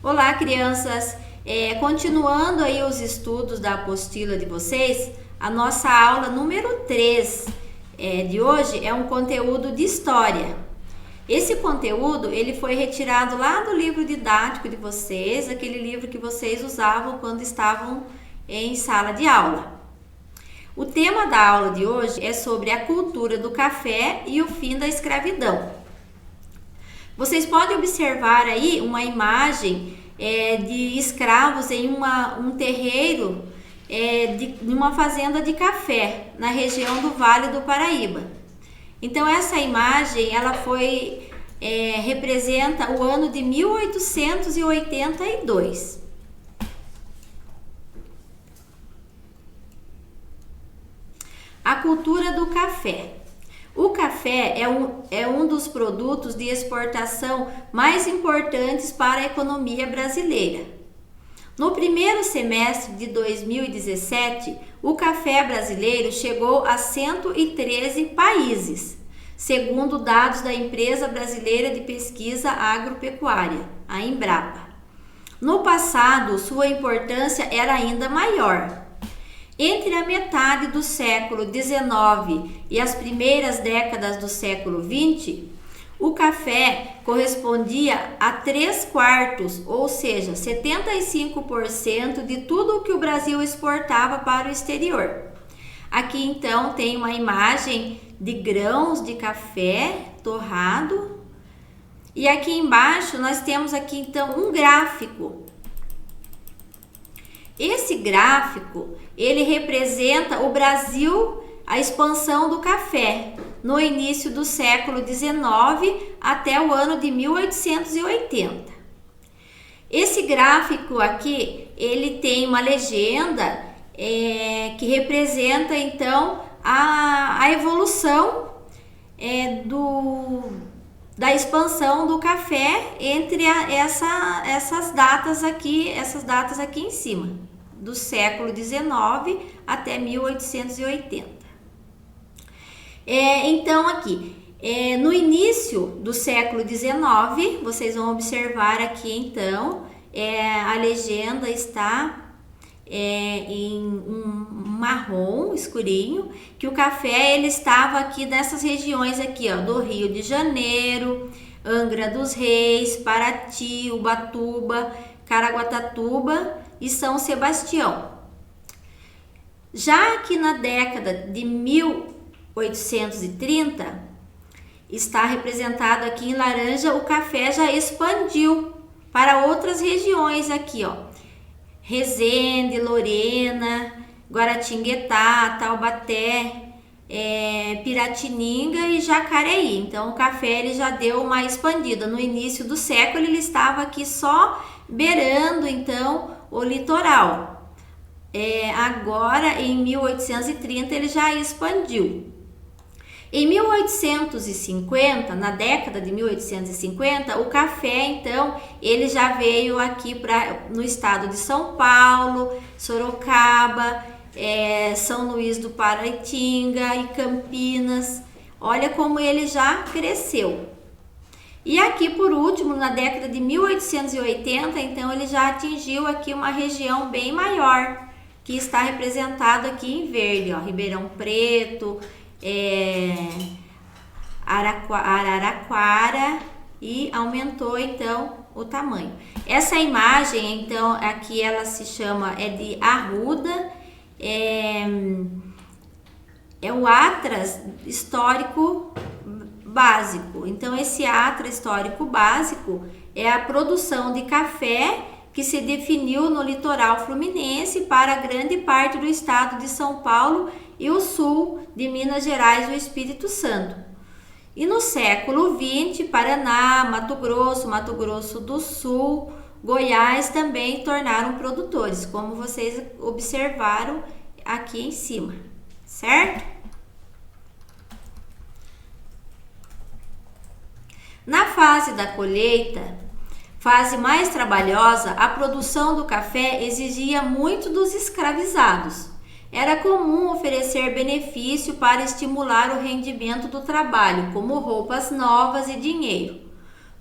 Olá, crianças! Continuando aí os estudos da apostila de vocês, a nossa aula número 3 de hoje é um conteúdo de história. Esse conteúdo ele foi retirado lá do livro didático de vocês, aquele livro que vocês usavam quando estavam em sala de aula. O tema da aula de hoje é sobre a cultura do café e o fim da escravidão. Vocês podem observar aí uma imagem de escravos em um terreiro de uma fazenda de café na região do Vale do Paraíba. Então essa imagem ela representa o ano de 1882. A cultura do café. O café é um dos produtos de exportação mais importantes para a economia brasileira. No primeiro semestre de 2017, o café brasileiro chegou a 113 países, segundo dados da Empresa Brasileira de Pesquisa Agropecuária, a Embrapa. No passado, sua importância era ainda maior. Entre a metade do século XIX e as primeiras décadas do século XX, o café correspondia a 3/4, ou seja, 75% de tudo o que o Brasil exportava para o exterior. Aqui então tem uma imagem de grãos de café torrado e aqui embaixo nós temos aqui então um gráfico. Esse gráfico, ele representa o Brasil, a expansão do café, no início do século XIX até o ano de 1880. Esse gráfico aqui, ele tem uma legenda que representa então a evolução da expansão do café entre essas datas aqui em cima, do século XIX até 1880. Então aqui, no início do século XIX, vocês vão observar aqui então, a legenda está em um marrom escurinho, que o café ele estava aqui nessas regiões aqui, ó, do Rio de Janeiro, Angra dos Reis, Paraty, Ubatuba, Caraguatatuba e São Sebastião. Já que na década de 1830, está representado aqui em laranja, o café já expandiu para outras regiões aqui, ó. Resende, Lorena, Guaratinguetá, Taubaté, Piratininga e Jacareí. Então o café ele já deu uma expandida. No início do século ele estava aqui só beirando então o litoral. Agora em 1830 ele já expandiu. Em 1850, na década de 1850, o café, então, ele já veio aqui no estado de São Paulo, Sorocaba, São Luís do Paraitinga e Campinas. Olha como ele já cresceu. E aqui, por último, na década de 1880, então, ele já atingiu aqui uma região bem maior, que está representado aqui em verde, ó, Ribeirão Preto, Araraquara, e aumentou então o tamanho. Essa imagem então aqui ela se chama de Arruda, é o Atlas Histórico Básico. Então esse Atlas Histórico Básico é a produção de café que se definiu no litoral fluminense para grande parte do estado de São Paulo e o sul de Minas Gerais e o Espírito Santo. E no século XX, Paraná, Mato Grosso do Sul, Goiás também tornaram produtores, como vocês observaram aqui em cima, certo? Na fase da colheita, fase mais trabalhosa, a produção do café exigia muito dos escravizados. Era comum oferecer benefício para estimular o rendimento do trabalho, como roupas novas e dinheiro.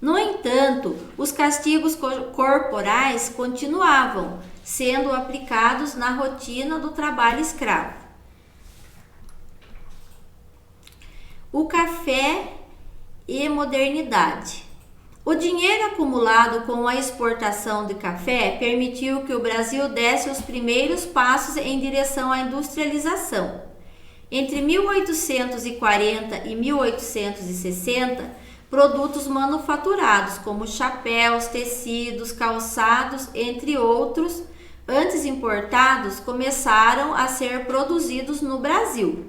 No entanto, os castigos corporais continuavam sendo aplicados na rotina do trabalho escravo. O café e modernidade. O dinheiro acumulado com a exportação de café permitiu que o Brasil desse os primeiros passos em direção à industrialização. Entre 1840 e 1860, produtos manufaturados como chapéus, tecidos, calçados, entre outros, antes importados, começaram a ser produzidos no Brasil.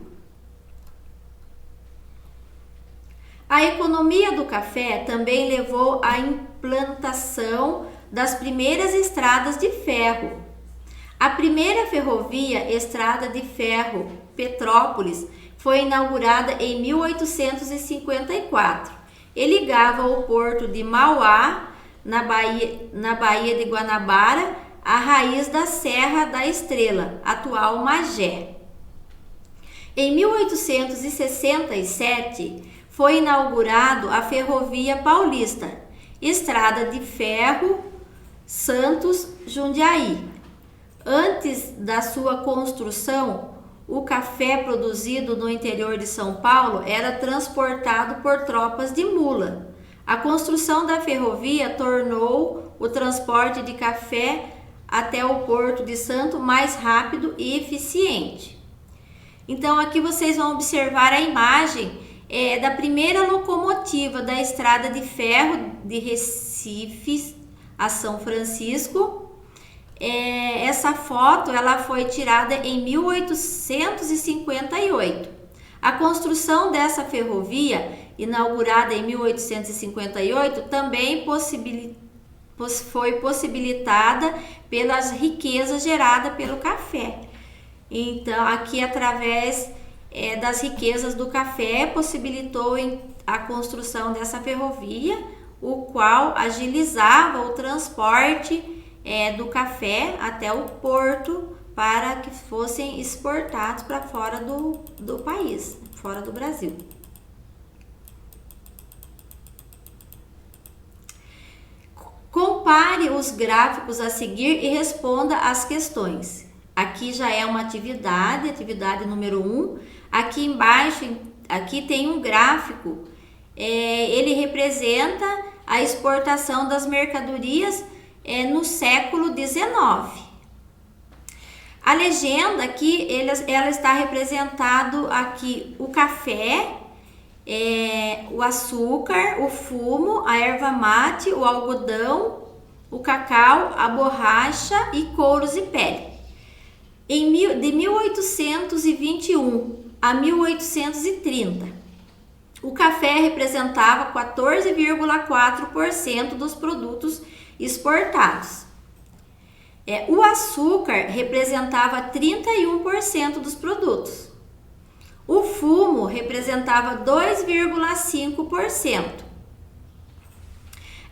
A economia do café também levou à implantação das primeiras estradas de ferro. A primeira ferrovia, Estrada de Ferro Petrópolis, foi inaugurada em 1854 e ligava o porto de Mauá, na Baía de Guanabara, à raiz da Serra da Estrela, atual Magé. Em 1867, foi inaugurado a Ferrovia Paulista, Estrada de Ferro Santos-Jundiaí. Antes da sua construção, o café produzido no interior de São Paulo era transportado por tropas de mula. A construção da ferrovia tornou o transporte de café até o Porto de Santos mais rápido e eficiente. Então aqui vocês vão observar a imagem da primeira locomotiva da estrada de ferro de Recife a São Francisco. Essa foto ela foi tirada em 1858. A construção dessa ferrovia, inaugurada em 1858, também foi possibilitada pelas riquezas geradas pelo café. Então, aqui através das riquezas do café, possibilitou a construção dessa ferrovia, o qual agilizava o transporte do café até o porto para que fossem exportados para fora do país, fora do Brasil. Compare os gráficos a seguir e responda as questões. Aqui já é uma atividade número 1. Aqui embaixo, aqui tem um gráfico. Ele representa a exportação das mercadorias no século XIX. A legenda aqui, ela está representado aqui o café, o açúcar, o fumo, a erva mate, o algodão, o cacau, a borracha e couros e pele. De 1821 a 1830, o café representava 14,4% dos produtos exportados. O açúcar representava 31% dos produtos. O fumo representava 2,5%.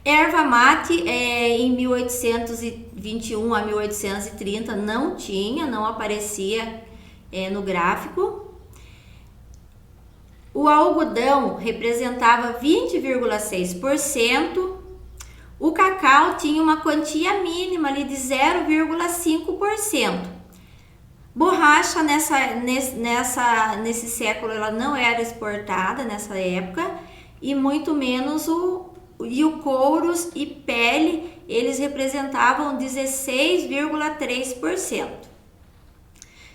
Erva mate em 1821 a 1830 não aparecia no gráfico. O algodão representava 20,6%. O cacau tinha uma quantia mínima ali de 0,5%. Borracha nesse século ela não era exportada nessa época, e muito menos o couros e pele, eles representavam 16,3%.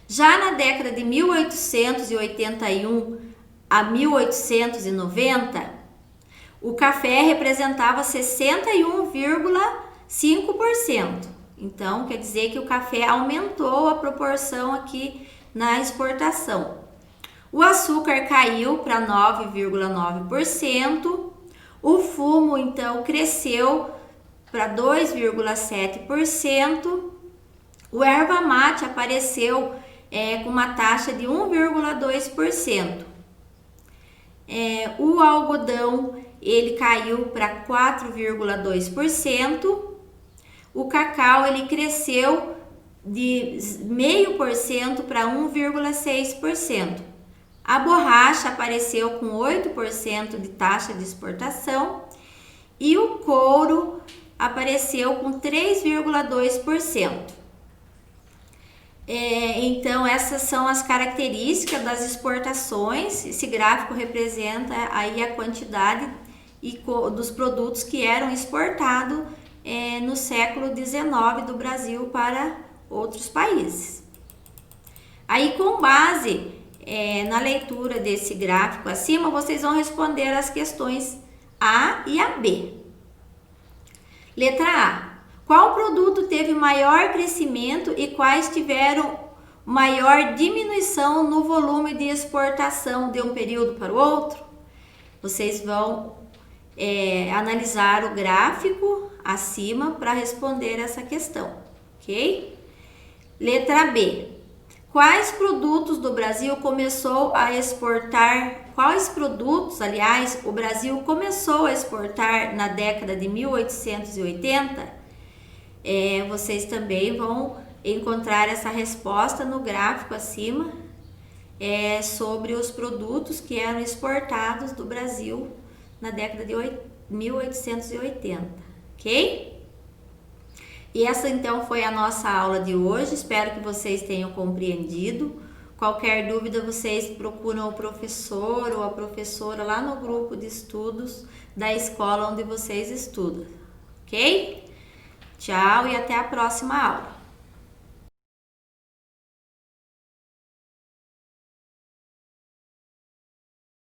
Já na década de 1881 a 1890, o café representava 61,5%. Então, quer dizer que o café aumentou a proporção aqui na exportação. O açúcar caiu para 9,9%. O fumo, então, cresceu para 2,7%. O erva mate apareceu com uma taxa de 1,2%. O algodão ele caiu para 4,2%. O cacau ele cresceu de 0,5% para 1,6%. A borracha apareceu com 8% de taxa de exportação e o couro apareceu com 3,2%. Então, essas são as características das exportações. Esse gráfico representa aí a quantidade dos produtos que eram exportados no século XIX do Brasil para outros países. Aí, com base na leitura desse gráfico acima, vocês vão responder as questões A e a B. Letra A. Qual produto teve maior crescimento e quais tiveram maior diminuição no volume de exportação de um período para o outro? Vocês vão analisar o gráfico acima para responder essa questão, ok? Letra B. Quais produtos do Brasil começou a exportar? Quais produtos, aliás, o Brasil começou a exportar na década de 1880? Vocês também vão encontrar essa resposta no gráfico acima sobre os produtos que eram exportados do Brasil na década de 1880, ok? E essa então foi a nossa aula de hoje, espero que vocês tenham compreendido. Qualquer dúvida vocês procuram o professor ou a professora lá no grupo de estudos da escola onde vocês estudam, ok? Tchau e até a próxima aula.